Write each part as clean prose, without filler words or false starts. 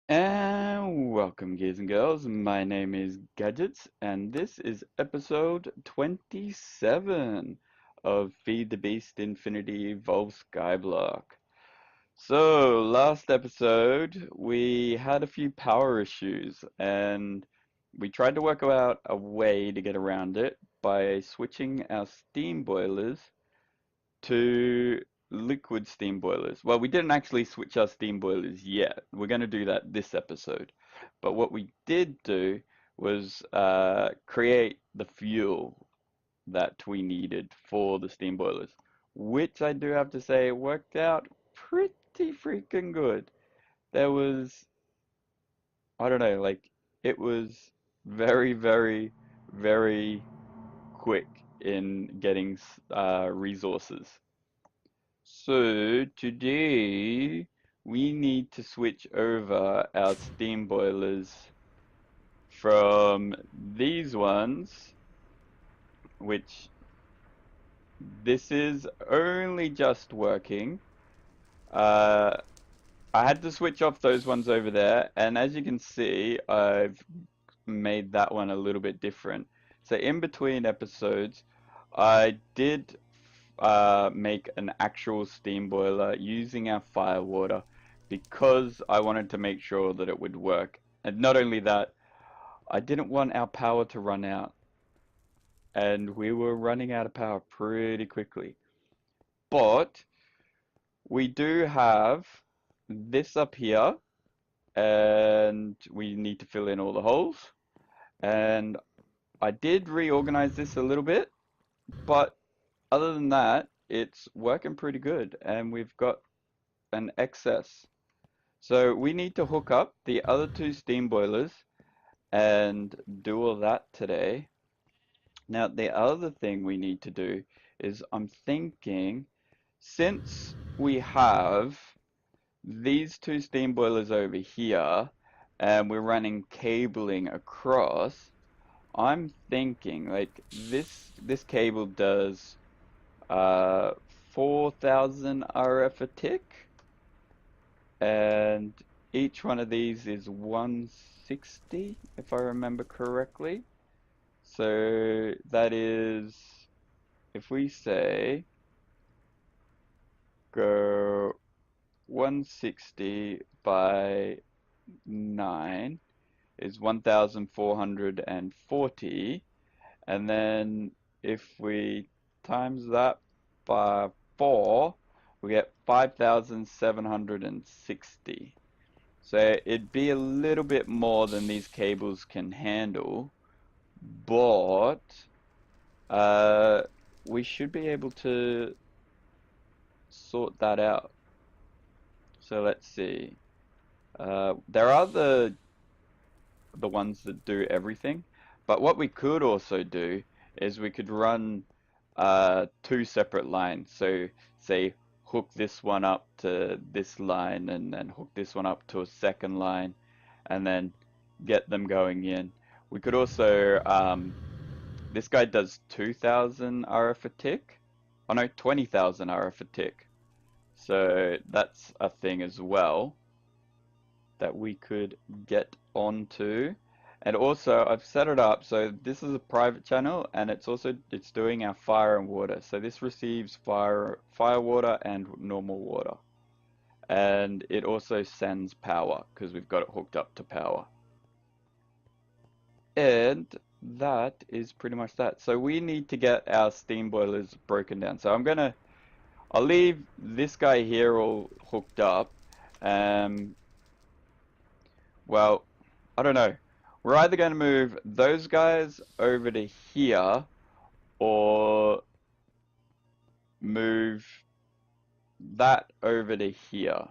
And welcome, guys and girls. My name is Gajitz, and this is episode 27 of Feed the Beast Infinity Evolved Skyblock. So, last episode, we had a few power issues, and we tried to work out a way to get around it by switching our steam boilers to liquid steam boilers. Well, we didn't actually switch our steam boilers yet. We're going to do that this episode. But what we did do was create the fuel that we needed for the steam boilers, which I do have to say worked out pretty freaking good. There was, I don't know, like it was very, very, very quick in getting resources. So today we need to switch over our steam boilers from these ones, which this is only just working. Uh, I had to switch off those ones over there, and as you can see, I've made that one a little bit different. So in between episodes, I did make an actual steam boiler using our fire water because I wanted to make sure that it would work. And not only that, I didn't want our power to run out. And we were running out of power pretty quickly. But we do have this up here, and we need to fill in all the holes. And I did reorganize this a little bit, but other than that, it's working pretty good, and we've got an excess. So we need to hook up the other two steam boilers and do all that today. Now, the other thing we need to do is I'm thinking, since we have these two steam boilers over here and we're running cabling across, I'm thinking like this cable does uh 4,000 RF a tick, and each one of these is 160 if I remember correctly. So that is, if we say go 160 by 9 is 1,440, and then if we times that by 4, we get 5,760. So it'd be a little bit more than these cables can handle, but uh, we should be able to sort that out. So let's see. There are the ones that do everything, but what we could also do is we could run two separate lines. So say hook this one up to this line and then hook this one up to a second line and then get them going in. We could also, this guy does 2,000 RF a tick. Oh no, 20,000 RF a tick. So that's a thing as well that we could get onto. And also I've set it up so this is a private channel, and it's doing our fire and water. So this receives fire water and normal water. And it also sends power because we've got it hooked up to power. And that is pretty much that. So we need to get our steam boilers broken down. So I'll leave this guy here all hooked up. Well, I don't know. We're either going to move those guys over to here or move that over to here.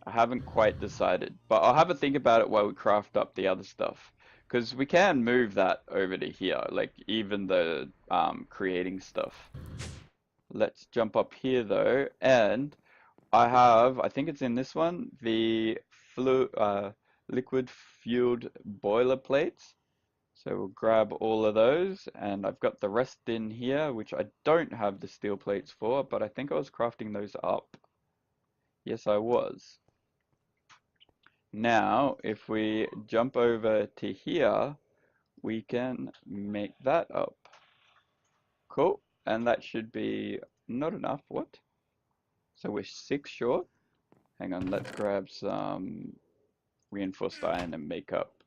I haven't quite decided, but I'll have a think about it while we craft up the other stuff. Because we can move that over to here, like even the creating stuff. Let's jump up here though, and I think it's in this one, the liquid fueled boiler plates. So we'll grab all of those, and I've got the rest in here, which I don't have the steel plates for, but I think I was crafting those up. Yes, I was. Now, if we jump over to here, we can make that up. Cool. And that should be not enough. What? So we're 6 short? Hang on, let's grab some reinforced iron and make up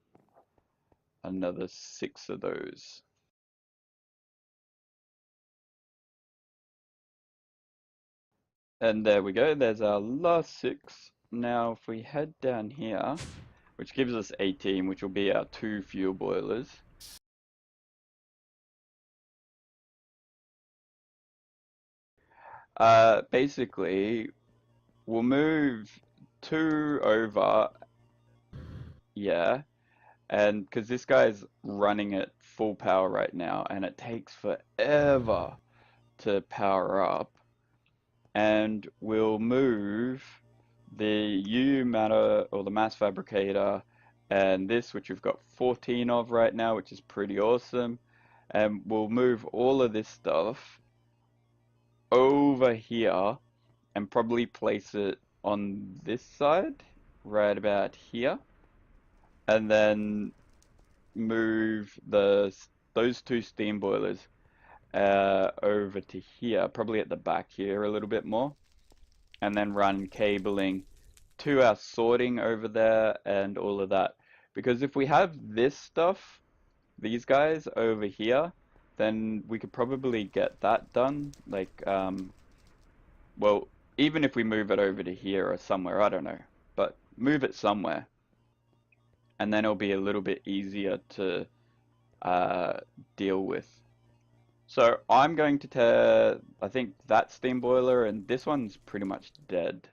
another 6 of those. And there we go, there's our last 6. Now if we head down here, which gives us 18, which will be our 2 fuel boilers. Basically, we'll move 2 over, yeah, and because this guy's running at full power right now, and it takes forever to power up, and we'll move the U matter or the mass fabricator and this, which we've got 14 of right now, which is pretty awesome, and we'll move all of this stuff over here and probably place it on this side right about here, and then move those 2 steam boilers over to here, probably at the back here a little bit more, and then run cabling to our sorting over there and all of that. Because if we have this stuff, these guys over here, then we could probably get that done. Like, well, even if we move it over to here or somewhere, I don't know, but move it somewhere, and then it'll be a little bit easier to deal with. So I'm going to tear, I think, that steam boiler, and this one's pretty much dead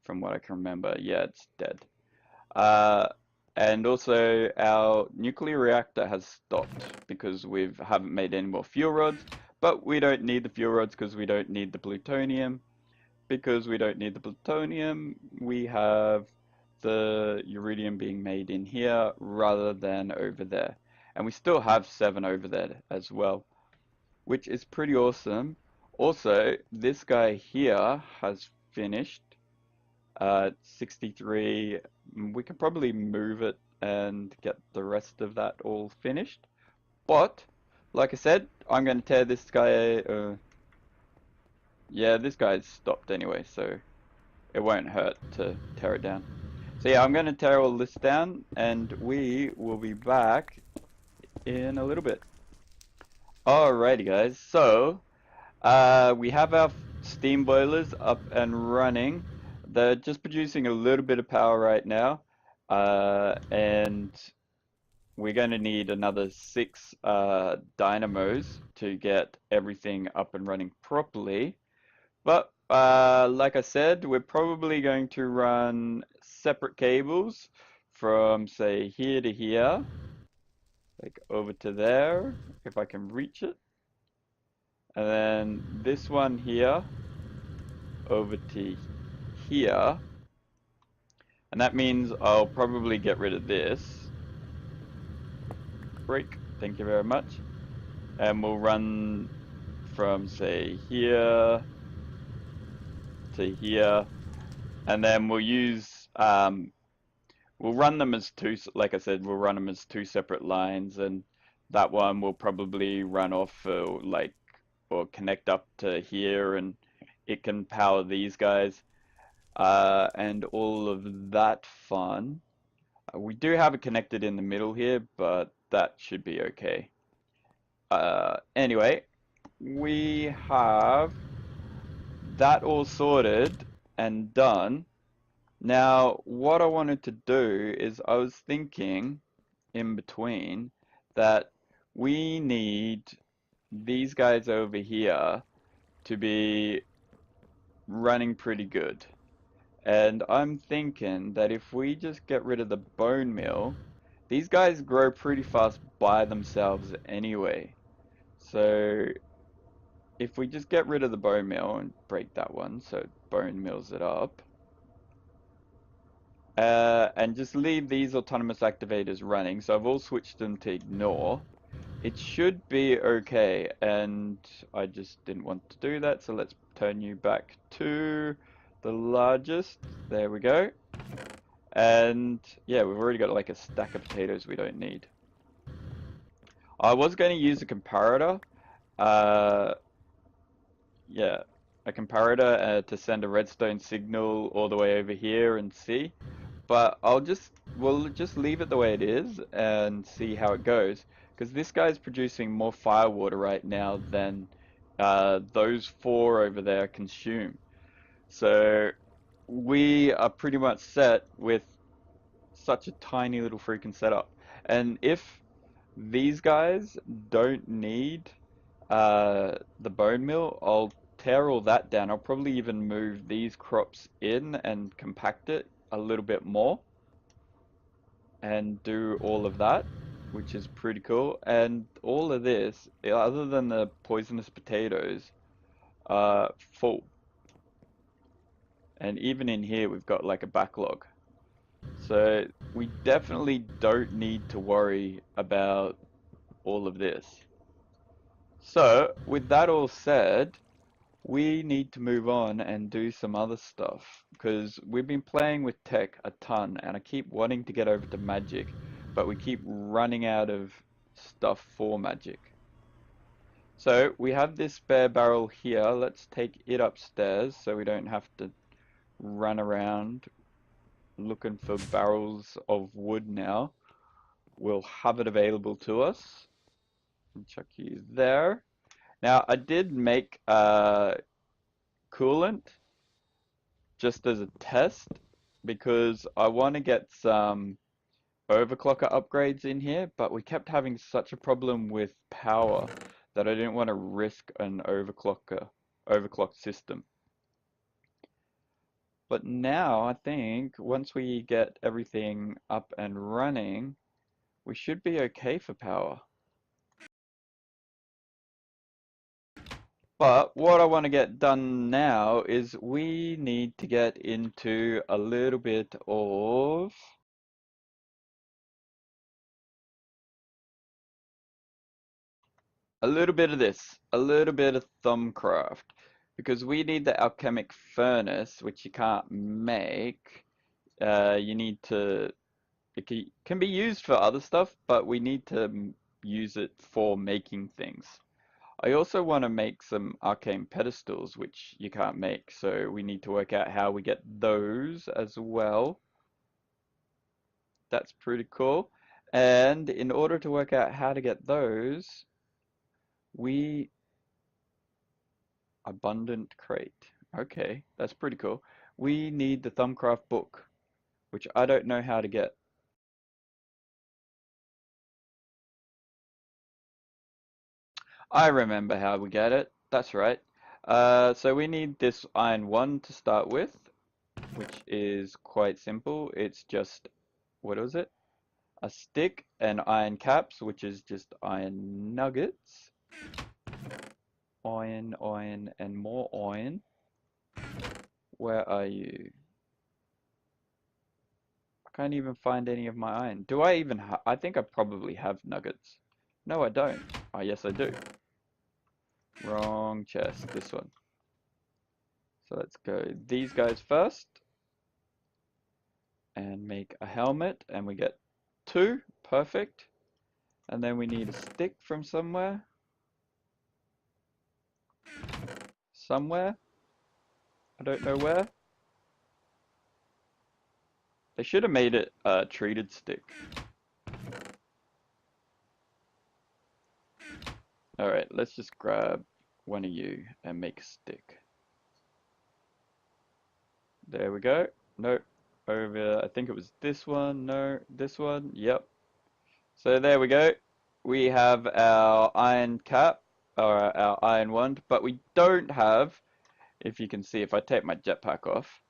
from what I can remember. Yeah, it's dead. Uh, and also our nuclear reactor has stopped because we haven't made any more fuel rods, but we don't need the fuel rods because we don't need the plutonium. Because we don't need the plutonium, we have the uridium being made in here rather than over there. And we still have 7 over there as well, which is pretty awesome. Also, this guy here has finished 63. We can probably move it and get the rest of that all finished. But, like I said, I'm going to tear this guy. Yeah, this guy's stopped anyway, so it won't hurt to tear it down. So yeah, I'm going to tear all this down, and we will be back in a little bit. Alrighty guys, so we have our steam boilers up and running. They're just producing a little bit of power right now, and we're going to need another 6 dynamos to get everything up and running properly. But like I said, we're probably going to run separate cables from, say, here to here, like over to there, if I can reach it. And then this one here over to here. And that means I'll probably get rid of this. Break, thank you very much. And we'll run from, say, here to here. And then we'll use, we'll run them as 2, like I said, we'll run them as 2 separate lines. And that one will probably run off, like, or connect up to here, and it can power these guys. And all of that fun. We do have it connected in the middle here, but that should be okay. Anyway, we have that all sorted and done. Now, what I wanted to do is I was thinking in between that we need these guys over here to be running pretty good. And I'm thinking that if we just get rid of the bone meal, these guys grow pretty fast by themselves anyway. So if we just get rid of the bone meal and break that one, so bone meals it up, and just leave these autonomous activators running. So I've all switched them to ignore. It should be okay, and I just didn't want to do that, so let's turn you back to the largest. There we go. And yeah, we've already got like a stack of potatoes we don't need. I was going to use a comparator. Uh, yeah, a comparator to send a redstone signal all the way over here and see. But we'll just leave it the way it is and see how it goes. Because this guy's producing more firewater right now than those four over there consume. So we are pretty much set with such a tiny little freaking setup. And if these guys don't need the bone mill, I'll tear all that down. I'll probably even move these crops in and compact it a little bit more and do all of that, which is pretty cool. And all of this, other than the poisonous potatoes, are full. And even in here, we've got like a backlog. So we definitely don't need to worry about all of this. So with that all said, we need to move on and do some other stuff because we've been playing with tech a ton and I keep wanting to get over to magic, but we keep running out of stuff for magic. So we have this spare barrel here. Let's take it upstairs so we don't have to run around looking for barrels of wood now. We'll have it available to us. Chuck you there. Now I did make coolant just as a test because I want to get some overclocker upgrades in here, but we kept having such a problem with power that I didn't want to risk an overclocked system. But now I think once we get everything up and running, we should be okay for power. But what I want to get done now is we need to get into a little bit of this, a little bit of Thumbcraft, because we need the alchemic furnace, which you can't make. You need to, it can be used for other stuff, but we need to use it for making things. I also want to make some arcane pedestals, which you can't make, so we need to work out how we get those as well. That's pretty cool. And in order to work out how to get those, we abundant crate. Okay, that's pretty cool. We need the Thumbcraft book, which I don't know how to get. I remember how we get it. That's right. So we need this iron 1 to start with, which is quite simple. It's just, what is it? A stick and iron caps, which is just iron nuggets. Iron, and more iron. Where are you? I can't even find any of my iron. Do I even I think I probably have nuggets. No, I don't. Oh, yes, I do. Wrong chest. This one. So let's go these guys first. And make a helmet. And we get 2. Perfect. And then we need a stick from somewhere. Somewhere. I don't know where. They should have made it a treated stick. Alright, let's just grab one of you and make a stick. There we go. Nope. Over, I think it was this one. No, this one. Yep. So there we go. We have our iron cap, or our iron wand, but we don't have, if you can see, if I take my jetpack off,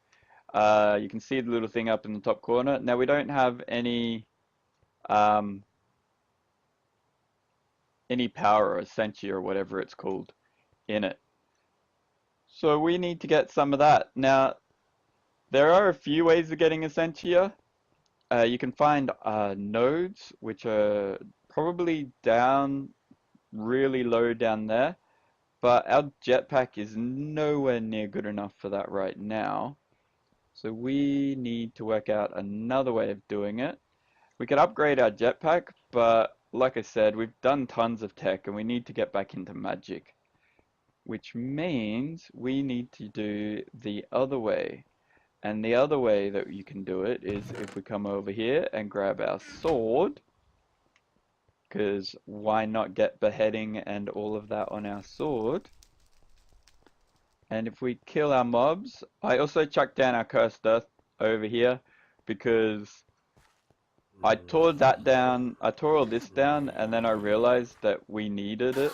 you can see the little thing up in the top corner. Now we don't have um, any power or essentia or whatever it's called in it. So we need to get some of that. Now, there are a few ways of getting essentia. You can find nodes, which are probably down really low down there, but our jetpack is nowhere near good enough for that right now. So we need to work out another way of doing it. We could upgrade our jetpack, but like I said, we've done tons of tech and we need to get back into magic, which means we need to do the other way. And the other way that you can do it is if we come over here and grab our sword, because why not get beheading and all of that on our sword? And if we kill our mobs, I also chucked down our cursed earth over here because I tore that down, I tore all this down, and then I realized that we needed it.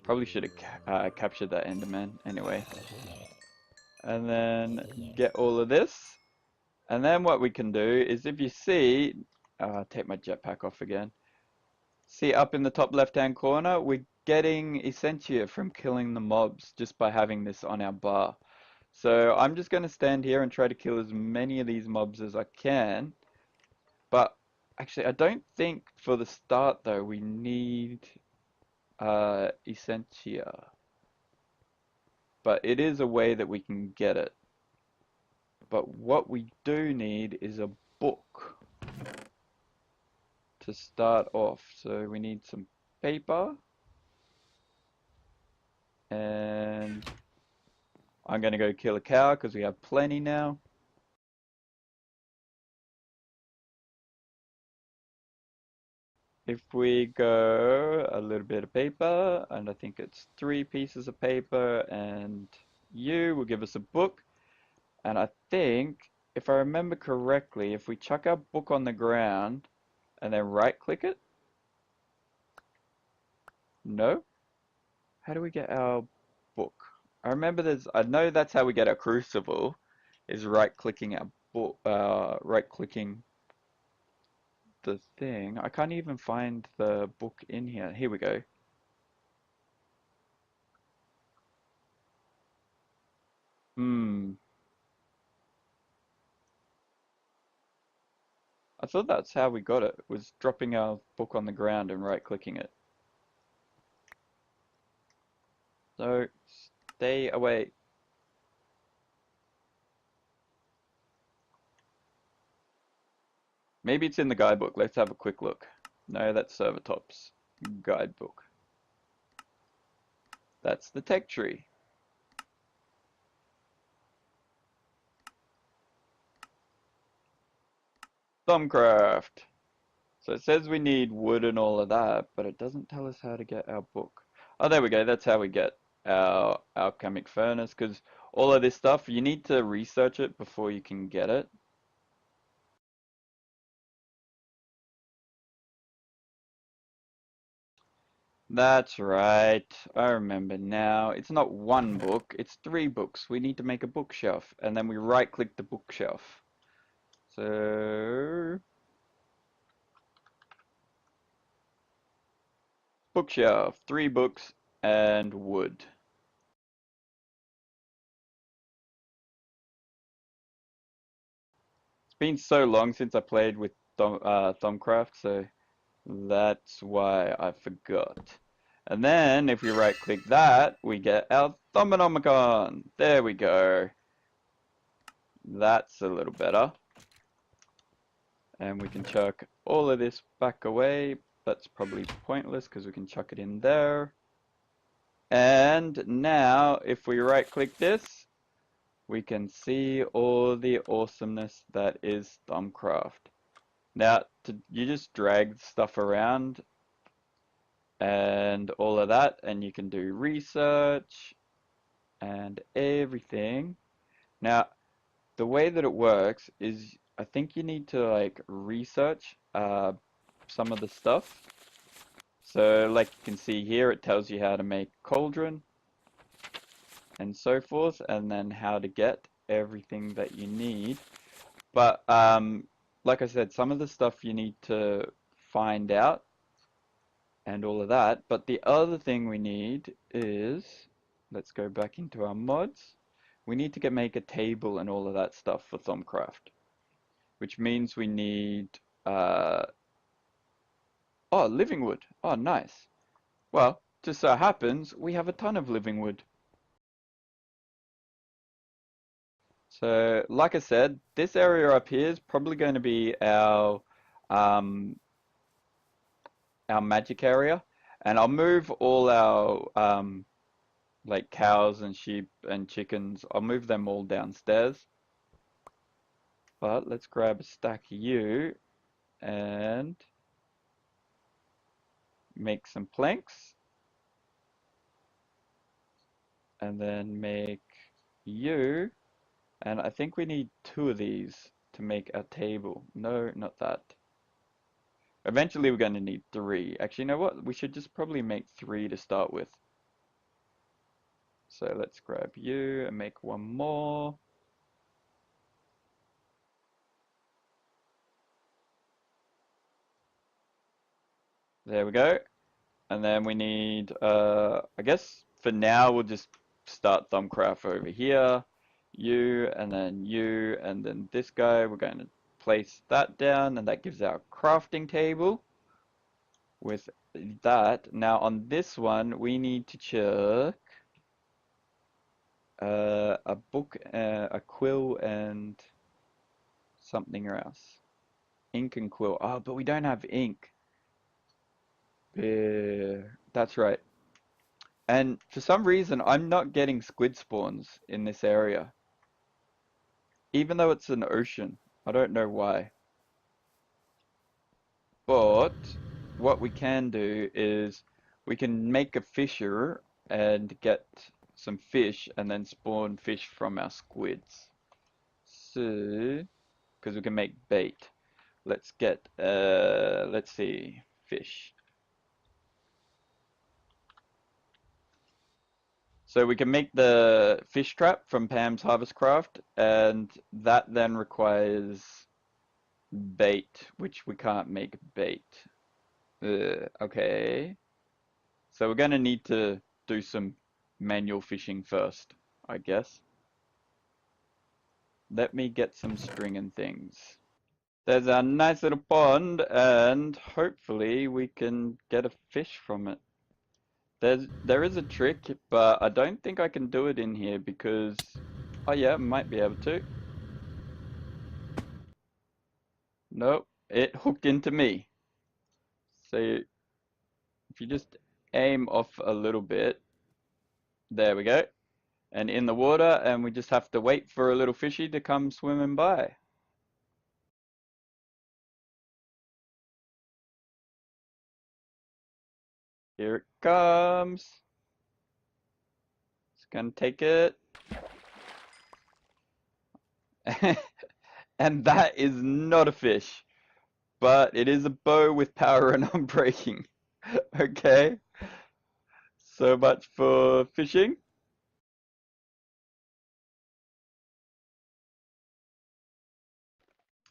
Probably should have captured that Enderman anyway. And then get all of this. And then what we can do is if you see, take my jetpack off again. See up in the top left hand corner, we're getting Essentia from killing the mobs just by having this on our bar. So I'm just going to stand here and try to kill as many of these mobs as I can. But actually, I don't think for the start though we need Essentia. But it is a way that we can get it. But what we do need is a book to start off. So we need some paper. And I'm going to go kill a cow because we have plenty now. If we go a little bit of paper, and I think it's 3 pieces of paper, and you will give us a book. And I think, if I remember correctly, if we chuck our book on the ground and then right click it. No? How do we get our book? I know that's how we get our crucible, is right clicking our book, right clicking the thing. I can't even find the book in here. Here we go. Hmm. I thought that's how we got it, was dropping our book on the ground and right clicking it. So stay away. Maybe it's in the guidebook. Let's have a quick look. No, that's Servertop's guidebook. That's the tech tree. Thumbcraft. So it says we need wood and all of that, but it doesn't tell us how to get our book. Oh, there we go. That's how we get our alchemic furnace, because all of this stuff, you need to research it before you can get it. That's right. I remember now. It's not one book, it's 3 books. We need to make a bookshelf, and then we right click the bookshelf. So, bookshelf, 3 books, and wood. It's been so long since I played with Thumbcraft, so that's why I forgot. And then if we right click that, we get our Thumbonomicon. There we go. That's a little better. And we can chuck all of this back away. That's probably pointless because we can chuck it in there. And now if we right click this, we can see all the awesomeness that is Thumbcraft. Now, you just drag stuff around and all of that, and you can do research and everything. Now, the way that it works is I think you need to like research some of the stuff. So like you can see here, it tells you how to make cauldron and so forth, and then how to get everything that you need. But like I said, some of the stuff you need to find out and all of that. But the other thing we need is, let's go back into our mods. We need to make a table and all of that stuff for Thumbcraft, which means we need, oh, living wood. Oh, nice. Well, just so happens we have a ton of living wood. So, like I said, this area up here is probably going to be um, our magic area, and I'll move all our like cows and sheep and chickens. I'll move them all downstairs. But let's grab a stack of you and make some planks, and then make you. And I think we need two of these to make a table. No, not that. Eventually we're going to need three. Actually, you know what? We should just probably make three to start with. So let's grab you and make one more. There we go. And then we need, I guess for now we'll just start Thumbcraft over here. You, and then this guy. We're going to place that down, and that gives our crafting table. With that, now on this one, we need to check a book, a quill, and something else. Ink and quill. Oh, but we don't have ink. That's right. And for some reason, I'm not getting squid spawns in this area. Even though it's an ocean. I don't know why. But what we can do is we can make a fisher and get some fish and then spawn fish from our squids. So, because we can make bait. Let's get, let's see, fish. So we can make the fish trap from Pam's Harvest Craft, and that then requires bait, which we can't make bait. Okay. So we're gonna need to do some manual fishing first, I guess. Let me get some string and things. There's a nice little pond, and hopefully we can get a fish from it. There is a trick, but I don't think I can do it in here because, oh yeah, might be able to. Nope, it hooked into me. So if you just aim off a little bit, there we go. And in the water, and we just have to wait for a little fishy to come swimming by. Here it comes. It's gonna take it. And that is not a fish, but it is a bow with power and unbreaking. Okay, so much for fishing.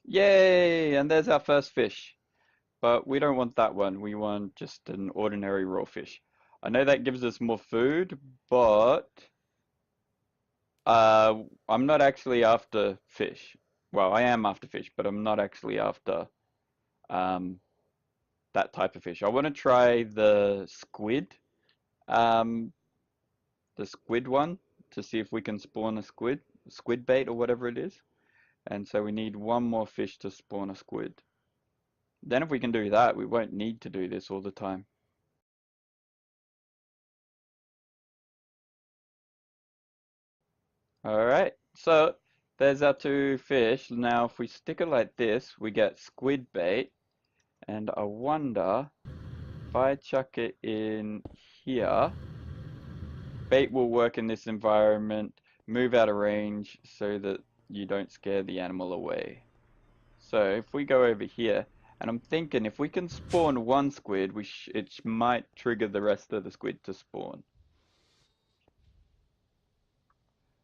Yay! And there's our first fish. But we don't want that one. We want just an ordinary raw fish. I know that gives us more food, but I'm not actually after fish. Well, I am after fish, but I'm not actually after um, that type of fish. I want to try um, the squid one, to see if we can spawn a squid bait or whatever it is. And so we need one more fish to spawn a squid. Then if we can do that, we won't need to do this all the time. Alright, so there's our two fish. Now if we stick it like this, we get squid bait. And I wonder if I chuck it in here, bait will work in this environment, move out of range so that you don't scare the animal away. So if we go over here, and I'm thinking if we can spawn one squid, it might trigger the rest of the squid to spawn.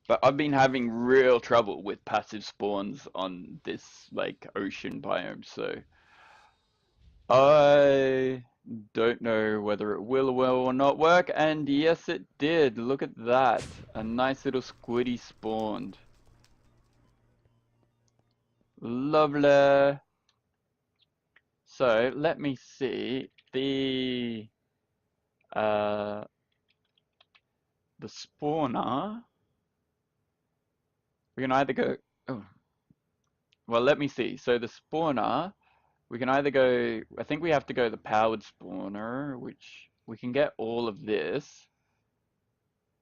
But I've been having real trouble with passive spawns on this like ocean biome, so I don't know whether it will or not work. And yes, it did. Look at that. A nice little squiddy spawned. Lovely. So let me see uh the spawner. We can either go, oh, well, let me see. So the spawner, we can either go, I think we have to go the powered spawner, which we can get all of this.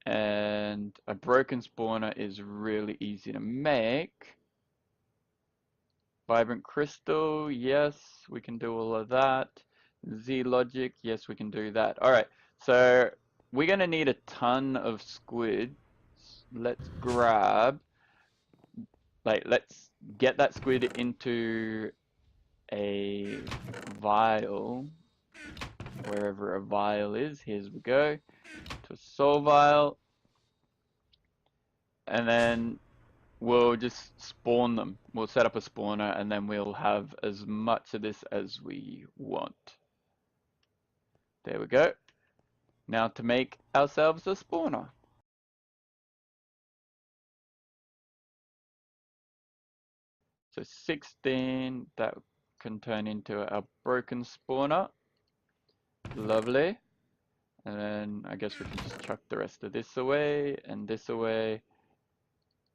And a broken spawner is really easy to make. Vibrant crystal, yes, we can do all of that. Z logic, yes, we can do that. All right, so we're gonna need a ton of squids. Let's grab, let's get that squid into a vial, wherever a vial is. Here we go, to a soul vial, and then we'll just spawn them. We'll set up a spawner, and then we'll have as much of this as we want. There we go. Now to make ourselves a spawner. So 16, that can turn into a broken spawner. Lovely. And then I guess we can just chuck the rest of this away and this away.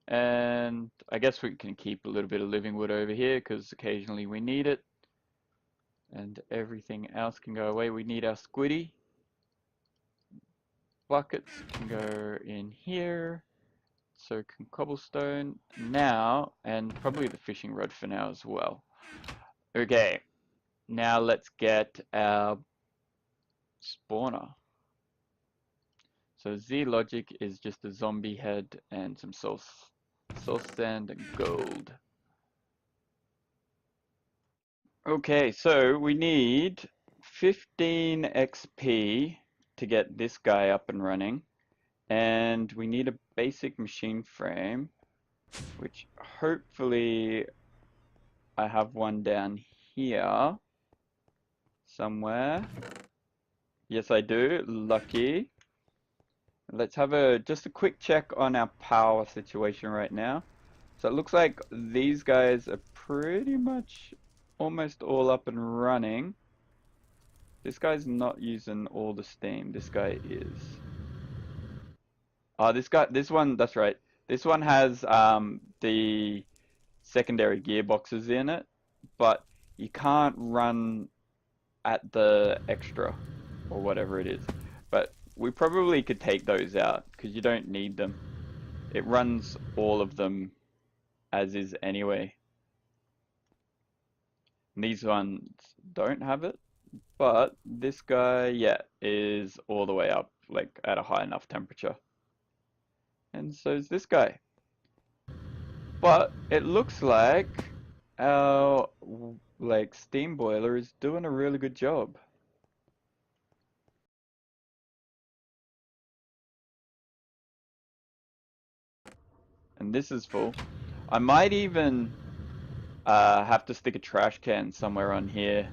And I guess we can keep a little bit of living wood over here because occasionally we need it. And everything else can go away. We need our squiddy. Buckets can go in here. So can cobblestone now, and probably the fishing rod for now as well. Okay, now let's get our spawner. So Z logic is just a zombie head and some soul sand and gold. Okay, so we need 15 XP to get this guy up and running, and we need a basic machine frame, which hopefully I have one down here somewhere. Yes, I do. Lucky. Let's have just a quick check on our power situation right now. So it looks like these guys are pretty much almost all up and running. This guy's not using all the steam. This guy is. Oh, this one, that's right. This one has the secondary gearboxes in it, but you can't run at the extra or whatever it is. But we probably could take those out because you don't need them. It runs all of them as is anyway. And these ones don't have it, but this guy, yeah, is all the way up, like at a high enough temperature. And so is this guy. But it looks like our steam boiler is doing a really good job. And this is full. I might even have to stick a trash can somewhere on here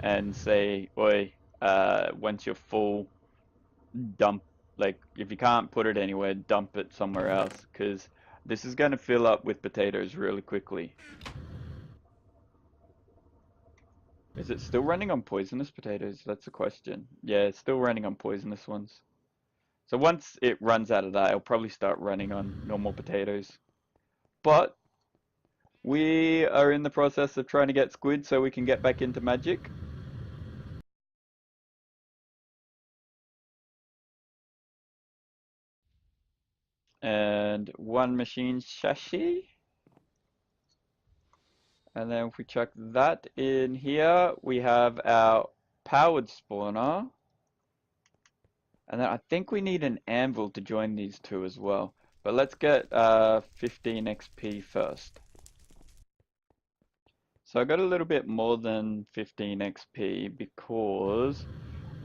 and say, oi, once you're full, dump, like, if you can't put it anywhere, dump it somewhere else, because this is going to fill up with potatoes really quickly. Is it still running on poisonous potatoes? That's the question. Yeah, it's still running on poisonous ones. So once it runs out of that, it'll probably start running on normal potatoes. But we are in the process of trying to get squid so we can get back into magic. And one machine chassis. And then if we chuck that in here, we have our powered spawner. And then I think we need an anvil to join these two as well. But let's get 15 XP first. So I got a little bit more than 15 XP because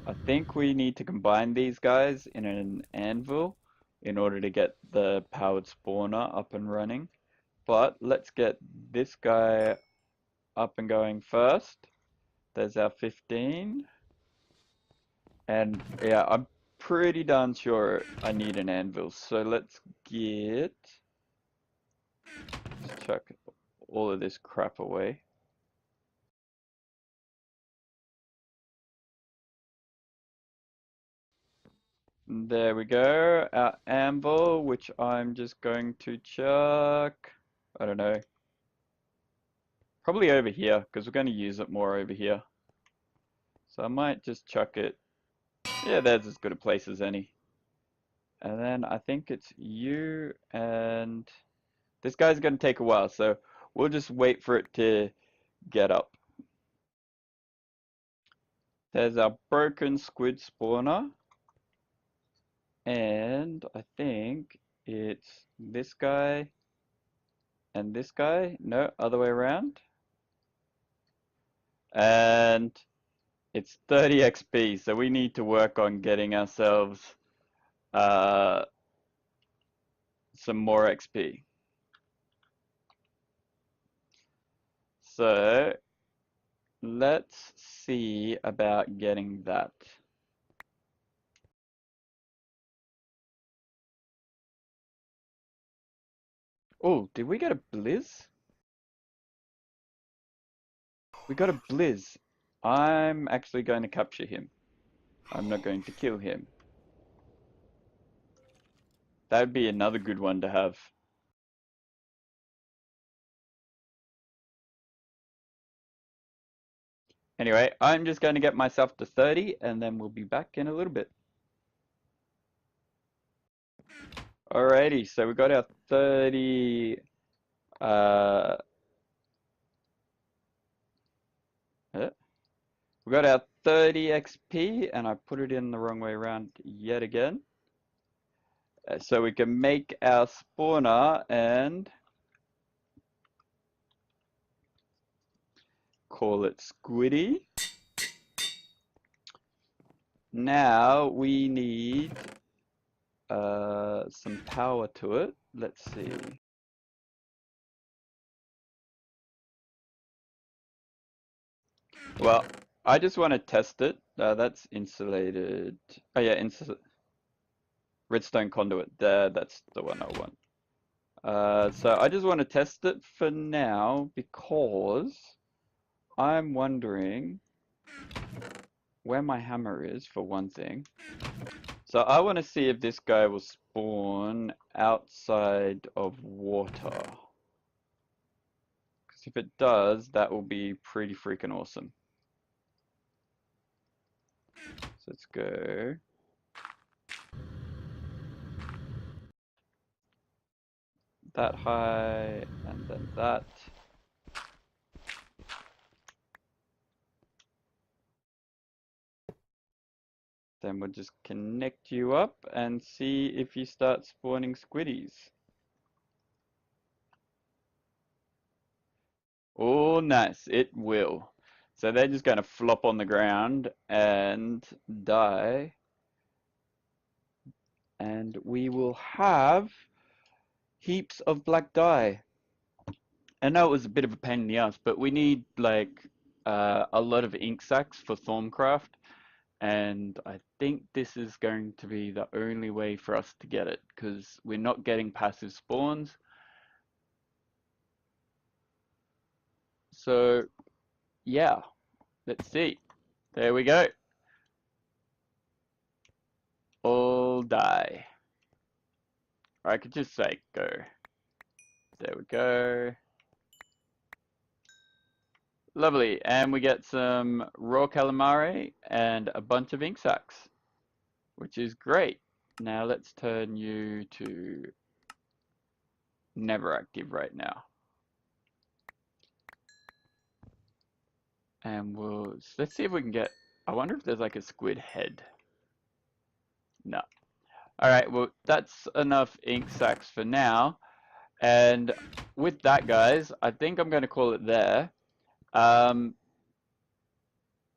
I think we need to combine these guys in an anvil in order to get the powered spawner up and running. But let's get this guy up and going first. There's our 15. And yeah, I'm pretty darn sure I need an anvil. So let's chuck all of this crap away. There we go. Our anvil, which I'm just going to chuck. I don't know. Probably over here, because we're going to use it more over here. So I might just chuck it. Yeah, there's as good a place as any. And then I think it's you, and this guy's going to take a while, so we'll just wait for it to get up. There's our broken squid spawner. And I think it's this guy and this guy. No, other way around. And it's 30 XP, so we need to work on getting ourselves uh, some more XP. So let's see about getting that. Oh, did we get a Blizz? We got a Blizz. I'm actually going to capture him. I'm not going to kill him. That would be another good one to have. Anyway, I'm just going to get myself to 30 and then we'll be back in a little bit. Alrighty, so we got our 30 we got our 30 XP and I put it in the wrong way around yet again. So we can make our spawner and call it Squiddy. Now we need some power to it. Let's see. Well, I just want to test it. That's insulated. Oh yeah, redstone conduit. There, that's the one I want. So I just want to test it for now because I'm wondering where my hammer is for one thing. So I want to see if this guy will spawn outside of water. Because if it does, that will be pretty freaking awesome. So let's go. That high, and then that. Then we'll just connect you up and see if you start spawning squiddies. Oh, nice. It will. So they're just going to flop on the ground and die. And we will have heaps of black dye. I know it was a bit of a pain in the ass, but we need like a lot of ink sacs for Thorncraft. And I think this is going to be the only way for us to get it because we're not getting passive spawns. So yeah, let's see. There we go. All die. Or I could just say go. There we go. Lovely. And we get some raw calamari and a bunch of ink sacs, which is great. Now let's turn you to never active right now. And let's see if we can get, I wonder if there's like a squid head. No. Alright, well that's enough ink sacs for now. And with that guys, I think I'm going to call it there.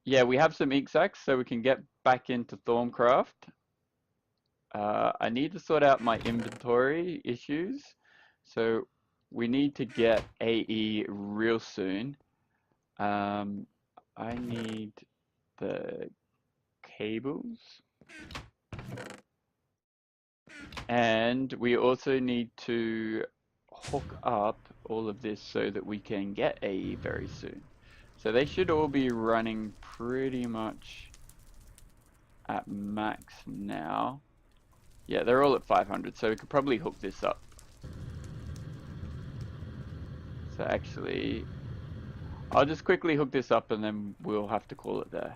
Yeah, we have some ink sacs so we can get back into Thorncraft. I need to sort out my inventory issues. So we need to get AE real soon. I need the cables. And we also need to hook up all of this so that we can get AE very soon. So they should all be running pretty much at max now. Yeah, they're all at 500, so we could probably hook this up. So actually, I'll just quickly hook this up and then we'll have to call it there.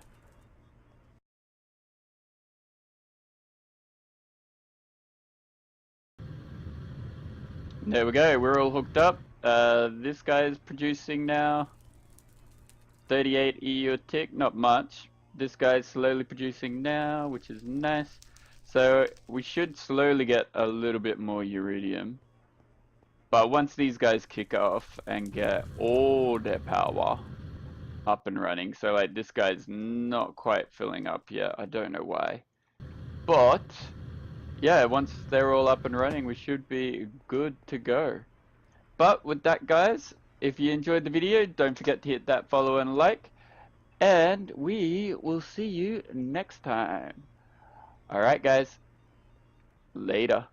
There we go, we're all hooked up. This guy is producing now 38 EU a tick, not much. This guy's slowly producing now, which is nice. So we should slowly get a little bit more iridium. But once these guys kick off and get all their power up and running, so like this guy's not quite filling up yet, I don't know why. But yeah, once they're all up and running, we should be good to go. But with that, guys, if you enjoyed the video, don't forget to hit that follow and like. And we will see you next time. Alright, guys. Later.